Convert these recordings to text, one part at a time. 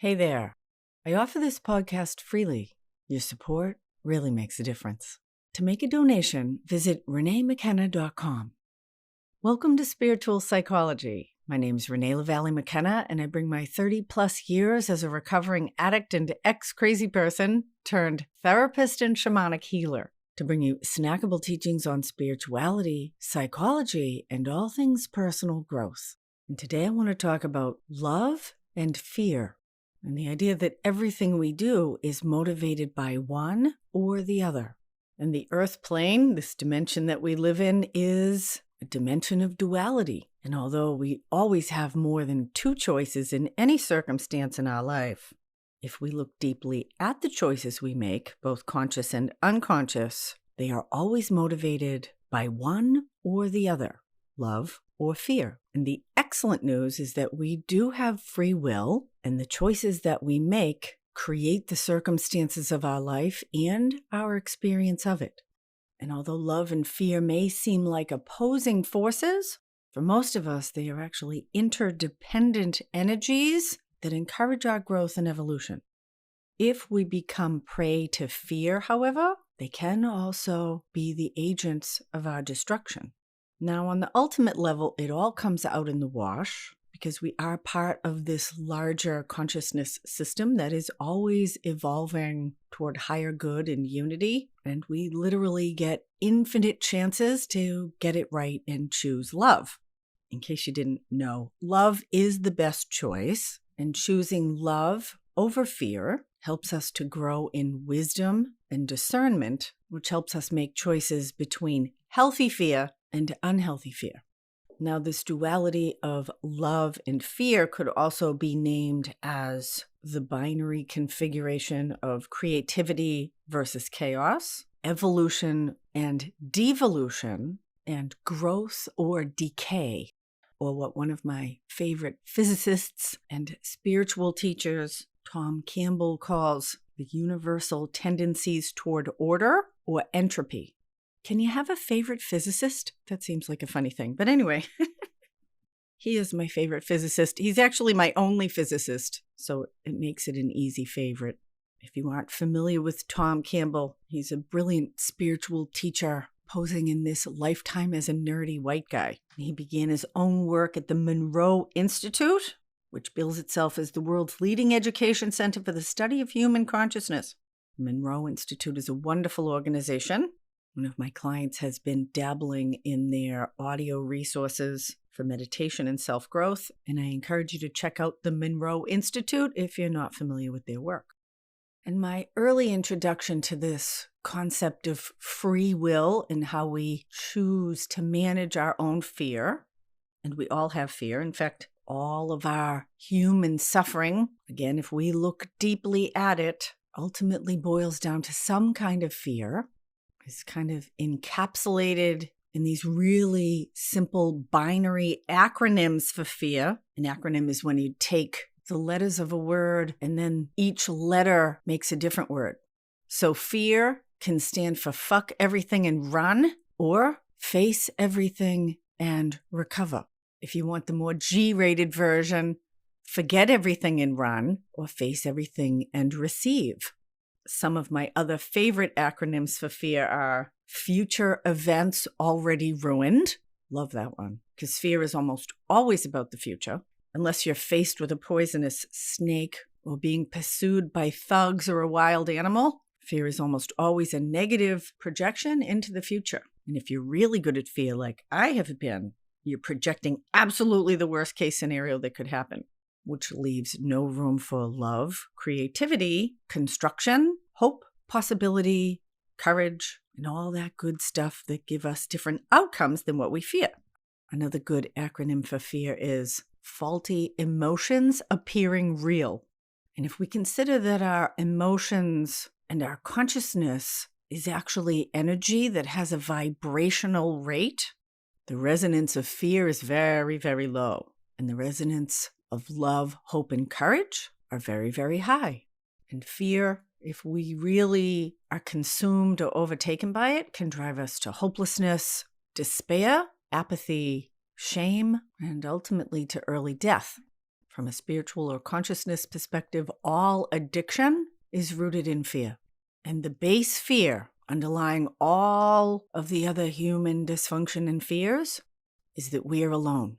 Hey there. I offer this podcast freely. Your support really makes a difference. To make a donation, visit reneemckenna.com. Welcome to Spiritual Psychology. My name is Renee LaValle McKenna, and I bring my 30-plus years as a recovering addict and ex-crazy person turned therapist and shamanic healer to bring you snackable teachings on spirituality, psychology, and all things personal growth. And today I want to talk about love and fear, and the idea that everything we do is motivated by one or the other. And the earth plane, this dimension that we live in, is a dimension of duality. And although we always have more than two choices in any circumstance in our life, if we look deeply at the choices we make, both conscious and unconscious, they are always motivated by one or the other, love or fear. And the excellent news is that we do have free will, and the choices that we make create the circumstances of our life and our experience of it. And although love and fear may seem like opposing forces, for most of us, they are actually interdependent energies that encourage our growth and evolution. If we become prey to fear, however, they can also be the agents of our destruction. Now, on the ultimate level, it all comes out in the wash because we are part of this larger consciousness system that is always evolving toward higher good and unity. And we literally get infinite chances to get it right and choose love. In case you didn't know, love is the best choice, and choosing love over fear helps us to grow in wisdom and discernment, which helps us make choices between healthy fear and unhealthy fear. Now, this duality of love and fear could also be named as the binary configuration of creativity versus chaos, evolution and devolution, and growth or decay, or what one of my favorite physicists and spiritual teachers, Tom Campbell, calls the universal tendencies toward order or entropy. Can you have a favorite physicist? That seems like a funny thing. But anyway, he is my favorite physicist. He's actually my only physicist, so it makes it an easy favorite. If you aren't familiar with Tom Campbell, he's a brilliant spiritual teacher posing in this lifetime as a nerdy white guy. He began his own work at the Monroe Institute, which bills itself as the world's leading education center for the study of human consciousness. The Monroe Institute is a wonderful organization. One of my clients has been dabbling in their audio resources for meditation and self-growth, and I encourage you to check out the Monroe Institute if you're not familiar with their work. And my early introduction to this concept of free will and how we choose to manage our own fear, and we all have fear. In fact, all of our human suffering, again, if we look deeply at it, ultimately boils down to some kind of fear. It's kind of encapsulated in these really simple binary acronyms for fear. An acronym is when you take the letters of a word and then each letter makes a different word. So fear can stand for fuck everything and run, or face everything and recover. If you want the more G-rated version, forget everything and run, or face everything and receive. Some of my other favorite acronyms for fear are future events already ruined. Love that one, because fear is almost always about the future. Unless you're faced with a poisonous snake or being pursued by thugs or a wild animal, fear is almost always a negative projection into the future. And if you're really good at fear, like I have been, you're projecting absolutely the worst case scenario that could happen, which leaves no room for love, creativity, construction, hope, possibility, courage, and all that good stuff that give us different outcomes than what we fear. Another good acronym for fear is faulty emotions appearing real. And if we consider that our emotions and our consciousness is actually energy that has a vibrational rate, the resonance of fear is very, very low. And the resonance of love, hope, and courage are very, very high. And fear, if we really are consumed or overtaken by it, can drive us to hopelessness, despair, apathy, shame, and ultimately to early death. from a spiritual or consciousness perspective, all addiction is rooted in fear. And the base fear underlying all of the other human dysfunction and fears is that we are alone,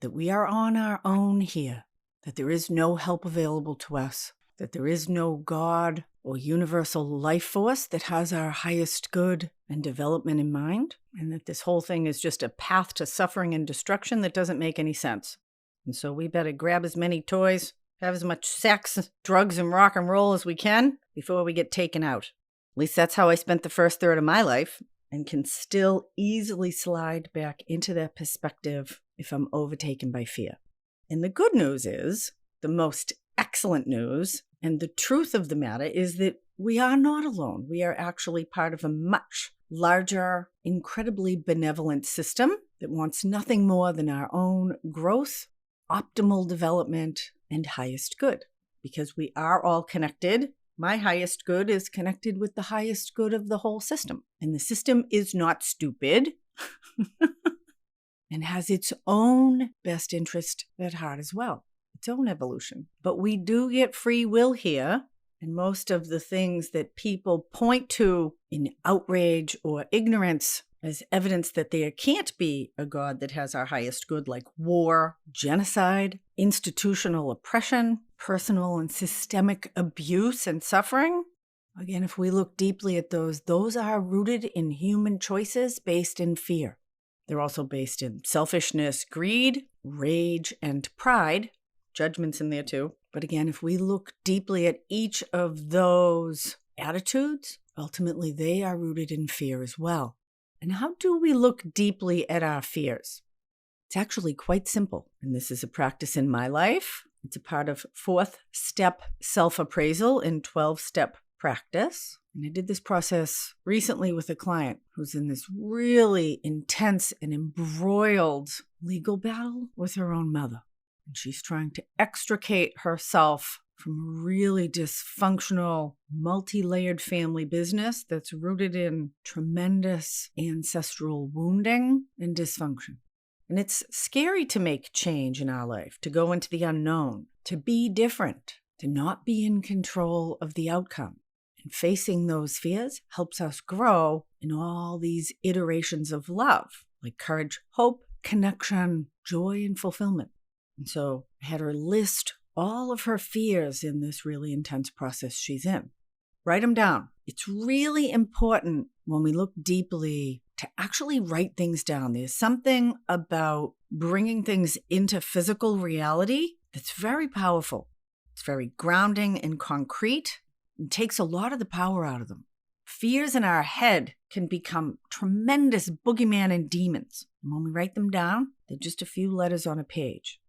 that we are on our own here, that there is no help available to us, that there is no God or universal life force that has our highest good and development in mind, and that this whole thing is just a path to suffering and destruction that doesn't make any sense. And so we better grab as many toys, have as much sex, drugs, and rock and roll as we can before we get taken out. At least that's how I spent the first third of my life, and can still easily slide back into that perspective if I'm overtaken by fear. And the good news is, the most excellent news, and the truth of the matter is that we are not alone. We are actually part of a much larger, incredibly benevolent system that wants nothing more than our own growth, optimal development, and highest good. Because we are all connected. My highest good is connected with the highest good of the whole system. And the system is not stupid and has its own best interest at heart as well, its own evolution. But we do get free will here. And most of the things that people point to in outrage or ignorance as evidence that there can't be a God that has our highest good, like war, genocide, institutional oppression, personal and systemic abuse and suffering. Again, if we look deeply at those are rooted in human choices based in fear. They're also based in selfishness, greed, rage, and pride. Judgment's in there too. But again, if we look deeply at each of those attitudes, ultimately they are rooted in fear as well. And how do we look deeply at our fears? It's actually quite simple. And this is a practice in my life. It's a part of 4th step self-appraisal in 12-step practice. And I did this process recently with a client who's in this really intense and embroiled legal battle with her own mother. And she's trying to extricate herself from a really dysfunctional, multi-layered family business that's rooted in tremendous ancestral wounding and dysfunction. And it's scary to make change in our life, to go into the unknown, to be different, to not be in control of the outcome. And facing those fears helps us grow in all these iterations of love, like courage, hope, connection, joy, and fulfillment. And so I had her list all of her fears in this really intense process she's in. Write them down. It's really important when we look deeply to actually write things down. There's something about bringing things into physical reality that's very powerful. It's very grounding and concrete and takes a lot of the power out of them. Fears in our head can become tremendous boogeyman and demons. And when we write them down, they're just a few letters on a page.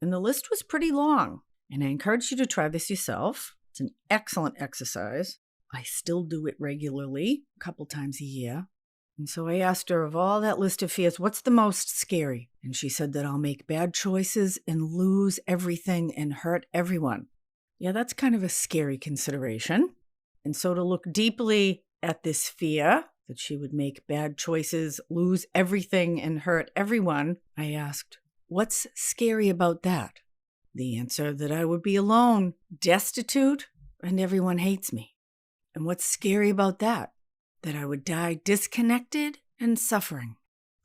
And the list was pretty long. And I encourage you to try this yourself. It's an excellent exercise. I still do it regularly, a couple times a year. And so I asked her, of all that list of fears, what's the most scary? And she said that I'll make bad choices and lose everything and hurt everyone. Yeah, that's kind of a scary consideration. And so to look deeply at this fear that she would make bad choices, lose everything and hurt everyone, I asked, what's scary about that? The answer that I would be alone, destitute, and everyone hates me. And what's scary about that? That I would die disconnected and suffering.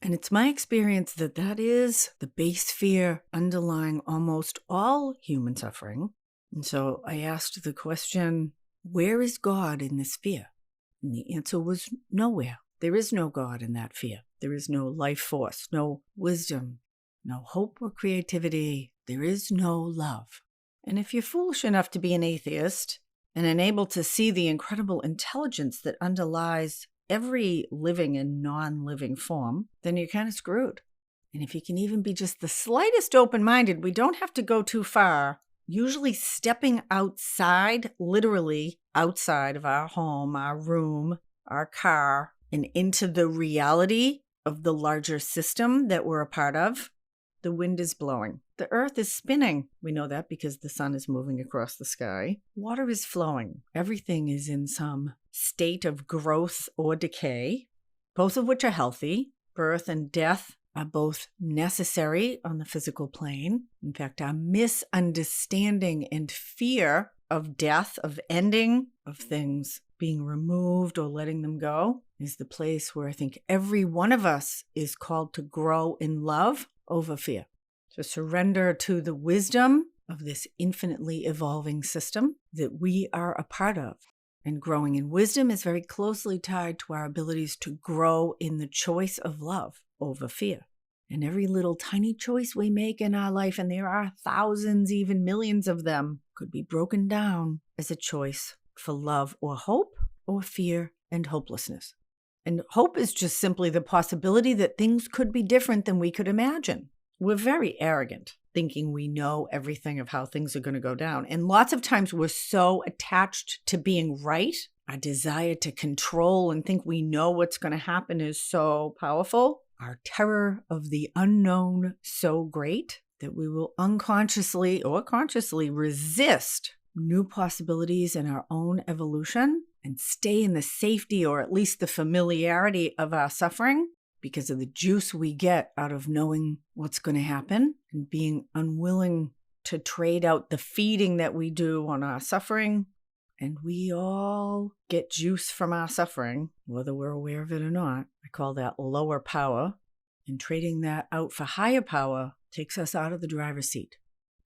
And it's my experience that that is the base fear underlying almost all human suffering. And so I asked the question, where is God in this fear? And the answer was nowhere. There is no God in that fear. There is no life force, no wisdom, no hope or creativity. There is no love. And if you're foolish enough to be an atheist and unable to see the incredible intelligence that underlies every living and non-living form, then you're kind of screwed. And if you can even be just the slightest open-minded, we don't have to go too far. Usually stepping outside, literally outside of our home, our room, our car, and into the reality of the larger system that we're a part of. The wind is blowing. The earth is spinning. We know that because the sun is moving across the sky. Water is flowing. Everything is in some state of growth or decay, both of which are healthy. Birth and death are both necessary on the physical plane. In fact, our misunderstanding and fear of death, of ending, of things being removed or letting them go, is the place where I think every one of us is called to grow in love over fear, to surrender to the wisdom of this infinitely evolving system that we are a part of. And growing in wisdom is very closely tied to our abilities to grow in the choice of love over fear. And every little tiny choice we make in our life, and there are thousands, even millions of them, could be broken down as a choice for love or hope, or fear and hopelessness. And hope is just simply the possibility that things could be different than we could imagine. We're very arrogant, thinking we know everything of how things are going to go down. And lots of times we're so attached to being right. Our desire to control and think we know what's going to happen is so powerful. Our terror of the unknown so great that we will unconsciously or consciously resist new possibilities in our own evolution and stay in the safety or at least the familiarity of our suffering because of the juice we get out of knowing what's going to happen and being unwilling to trade out the feeding that we do on our suffering. And we all get juice from our suffering, whether we're aware of it or not. I call that lower power. And trading that out for higher power takes us out of the driver's seat.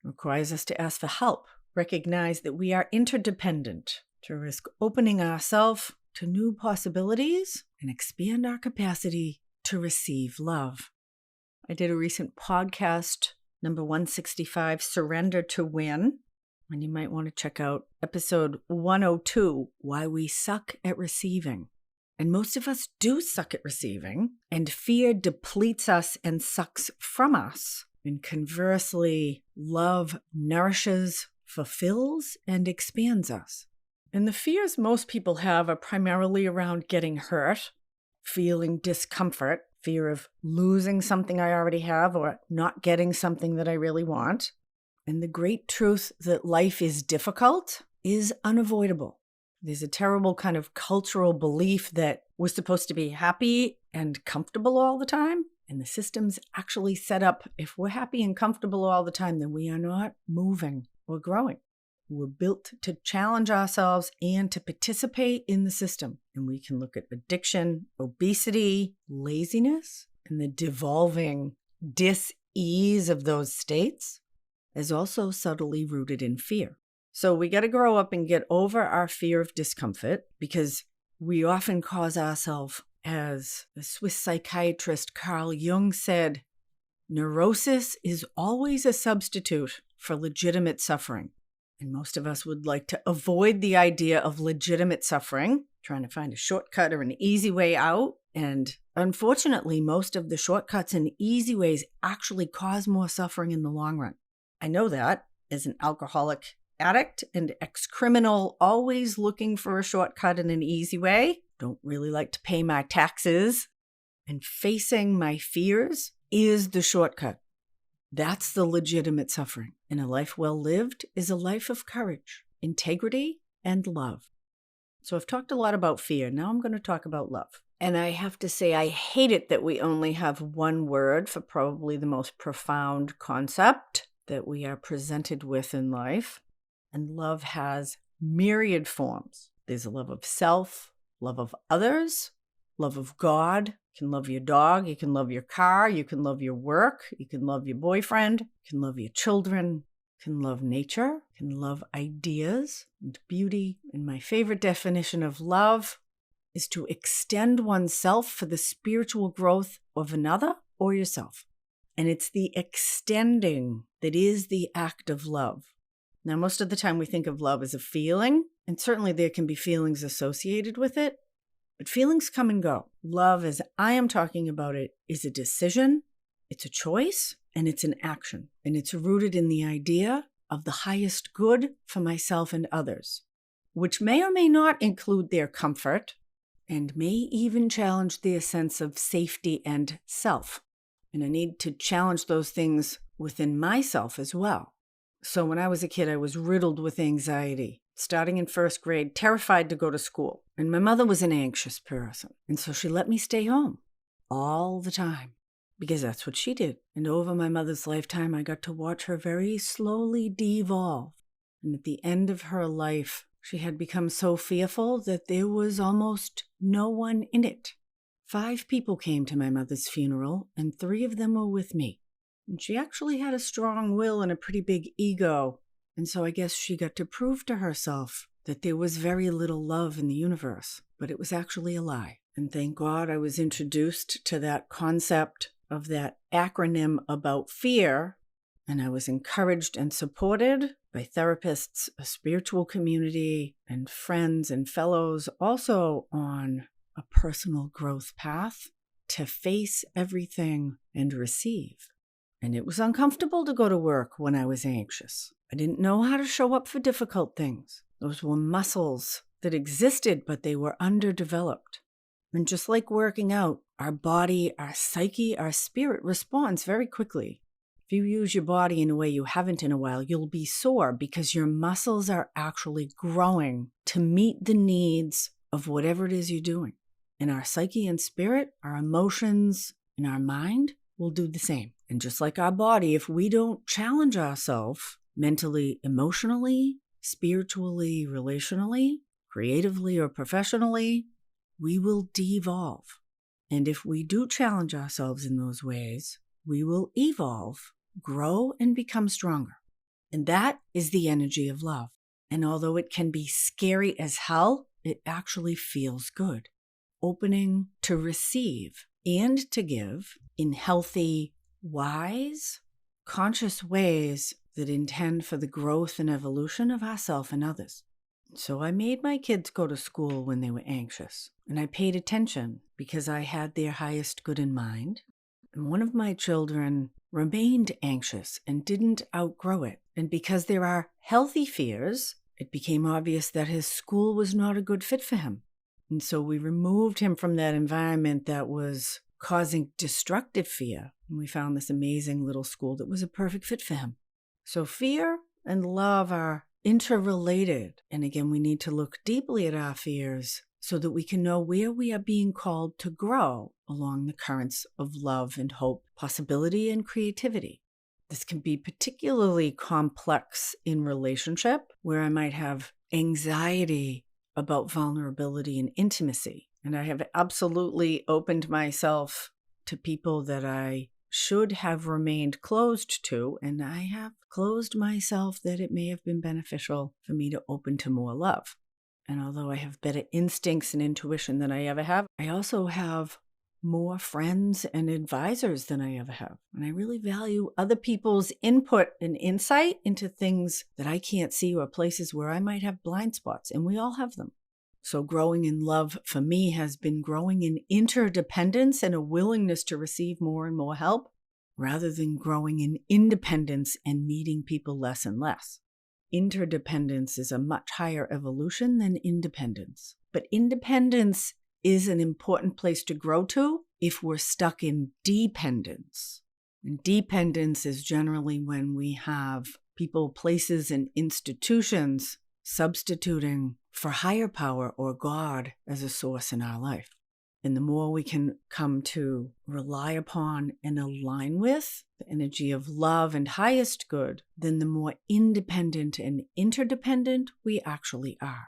It requires us to ask for help, recognize that we are interdependent, to risk opening ourselves to new possibilities and expand our capacity to receive love. I did a recent podcast, number 165, Surrender to Win. And you might want to check out episode 102, Why We Suck at Receiving. And most of us do suck at receiving, and fear depletes us and sucks from us. And conversely, love nourishes, fulfills, and expands us. And the fears most people have are primarily around getting hurt, feeling discomfort, fear of losing something I already have or not getting something that I really want. And the great truth that life is difficult is unavoidable. There's a terrible kind of cultural belief that we're supposed to be happy and comfortable all the time. And the system's actually set up, if we're happy and comfortable all the time, then we are not moving or growing. We're built to challenge ourselves and to participate in the system. And we can look at addiction, obesity, laziness, and the devolving dis-ease of those states as also subtly rooted in fear. So we got to grow up and get over our fear of discomfort because we often cause ourselves, as the Swiss psychiatrist Carl Jung said, neurosis is always a substitute for legitimate suffering. And most of us would like to avoid the idea of legitimate suffering, trying to find a shortcut or an easy way out. And unfortunately, most of the shortcuts and easy ways actually cause more suffering in the long run. I know that as an alcoholic addict and ex-criminal, always looking for a shortcut and an easy way. Don't really like to pay my taxes. And facing my fears is the shortcut. That's the legitimate suffering. And a life well lived is a life of courage, integrity, and love. So I've talked a lot about fear. Now I'm going to talk about love. And I have to say, I hate it that we only have one word for probably the most profound concept that we are presented with in life. And love has myriad forms. There's a love of self, love of others, love of God. You can love your dog, you can love your car, you can love your work, you can love your boyfriend, you can love your children, you can love nature, you can love ideas and beauty. And my favorite definition of love is to extend oneself for the spiritual growth of another or yourself. And it's the extending that is the act of love. Now, most of the time we think of love as a feeling, and certainly there can be feelings associated with it. But feelings come and go. Love, as I am talking about it, is a decision, it's a choice, and it's an action. And it's rooted in the idea of the highest good for myself and others, which may or may not include their comfort and may even challenge their sense of safety and self. And I need to challenge those things within myself as well. So when I was a kid, I was riddled with anxiety. Starting in first grade, terrified to go to school. And my mother was an anxious person. And so she let me stay home all the time. because that's what she did. And over my mother's lifetime, I got to watch her very slowly devolve. And at the end of her life, she had become so fearful that there was almost no one in it. 5 people came to my mother's funeral, and 3 of them were with me. And she actually had a strong will and a pretty big ego. And so I guess she got to prove to herself that there was very little love in the universe, but it was actually a lie. And thank God I was introduced to that concept of that acronym about fear, and I was encouraged and supported by therapists, a spiritual community, and friends and fellows also on a personal growth path to face everything and receive. And it was uncomfortable to go to work when I was anxious. I didn't know how to show up for difficult things. Those were muscles that existed, but they were underdeveloped. And just like working out, our body, our psyche, our spirit responds very quickly. If you use your body in a way you haven't in a while, you'll be sore because your muscles are actually growing to meet the needs of whatever it is you're doing. And our psyche and spirit, our emotions, and our mind will do the same. And just like our body, if we don't challenge ourselves mentally, emotionally, spiritually, relationally, creatively, or professionally, we will devolve. And if we do challenge ourselves in those ways, we will evolve, grow, and become stronger. And that is the energy of love. And although it can be scary as hell, it actually feels good. Opening to receive and to give in healthy, wise, conscious ways that intend for the growth and evolution of ourselves and others. So I made my kids go to school when they were anxious, and I paid attention because I had their highest good in mind. And one of my children remained anxious and didn't outgrow it. And because there are healthy fears, it became obvious that his school was not a good fit for him. And so we removed him from that environment that was causing destructive fear. And we found this amazing little school that was a perfect fit for him. So fear and love are interrelated. And again, we need to look deeply at our fears so that we can know where we are being called to grow along the currents of love and hope, possibility and creativity. This can be particularly complex in relationship, where I might have anxiety about vulnerability and intimacy. And I have absolutely opened myself to people that I should have remained closed to, and I have closed myself that it may have been beneficial for me to open to more love. And although I have better instincts and intuition than I ever have, I also have more friends and advisors than I ever have. And I really value other people's input and insight into things that I can't see or places where I might have blind spots, and we all have them. So growing in love for me has been growing in interdependence and a willingness to receive more and more help, rather than growing in independence and needing people less and less. Interdependence is a much higher evolution than independence. But independence is an important place to grow to if we're stuck in dependence. And dependence is generally when we have people, places, and institutions substituting for higher power or God as a source in our life. And the more we can come to rely upon and align with the energy of love and highest good, then the more independent and interdependent we actually are.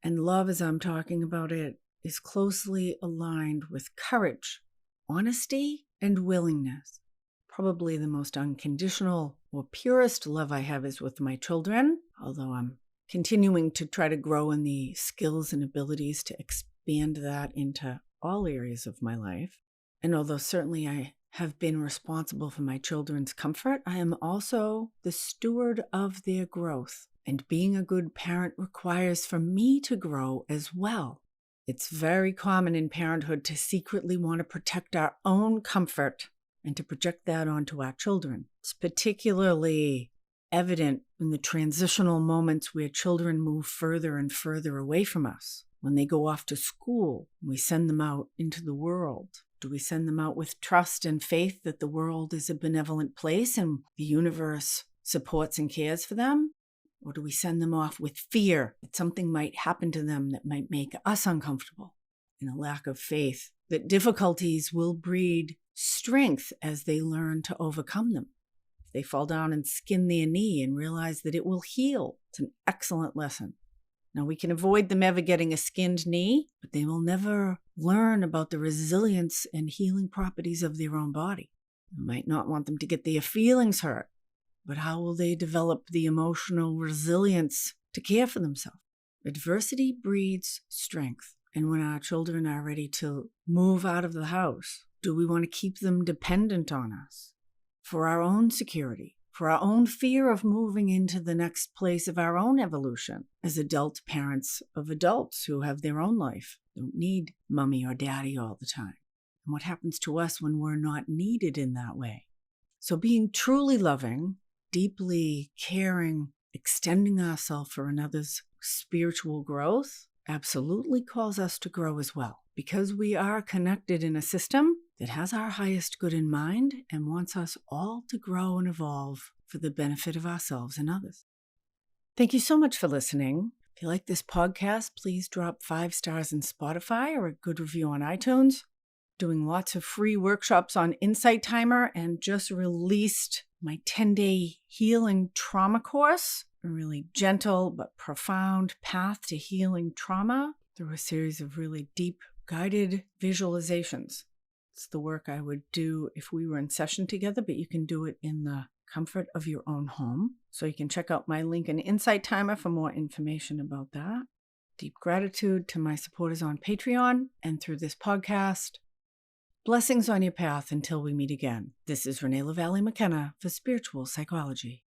And love, as I'm talking about it, is closely aligned with courage, honesty, and willingness. Probably the most unconditional or purest love I have is with my children, although I'm continuing to try to grow in the skills and abilities to expand that into all areas of my life. And although certainly I have been responsible for my children's comfort, I am also the steward of their growth. And being a good parent requires for me to grow as well. It's very common in parenthood to secretly want to protect our own comfort and to project that onto our children. It's particularly evident in the transitional moments where children move further and further away from us. When they go off to school, we send them out into the world. Do we send them out with trust and faith that the world is a benevolent place and the universe supports and cares for them? Or do we send them off with fear that something might happen to them that might make us uncomfortable, and a lack of faith that difficulties will breed strength as they learn to overcome them. If they fall down and skin their knee and realize that it will heal, it's an excellent lesson. Now, we can avoid them ever getting a skinned knee, but they will never learn about the resilience and healing properties of their own body. You might not want them to get their feelings hurt, but how will they develop the emotional resilience to care for themselves? Adversity breeds strength. And when our children are ready to move out of the house, do we want to keep them dependent on us for our own security, for our own fear of moving into the next place of our own evolution as adult parents of adults who have their own life, don't need mommy or daddy all the time? And what happens to us when we're not needed in that way? So being truly loving, deeply caring, extending ourselves for another's spiritual growth absolutely calls us to grow as well, because we are connected in a system that has our highest good in mind and wants us all to grow and evolve for the benefit of ourselves and others. Thank you so much for listening. If you like this podcast, please drop 5 stars in Spotify or a good review on iTunes. Doing lots of free workshops on Insight Timer, and just released my 10-day healing trauma course, a really gentle but profound path to healing trauma through a series of really deep guided visualizations. It's the work I would do if we were in session together, but you can do it in the comfort of your own home. So you can check out my link in Insight Timer for more information about that. Deep gratitude to my supporters on Patreon and through this podcast. Blessings on your path until we meet again. This is Renee LaValle McKenna for Spiritual Psychology.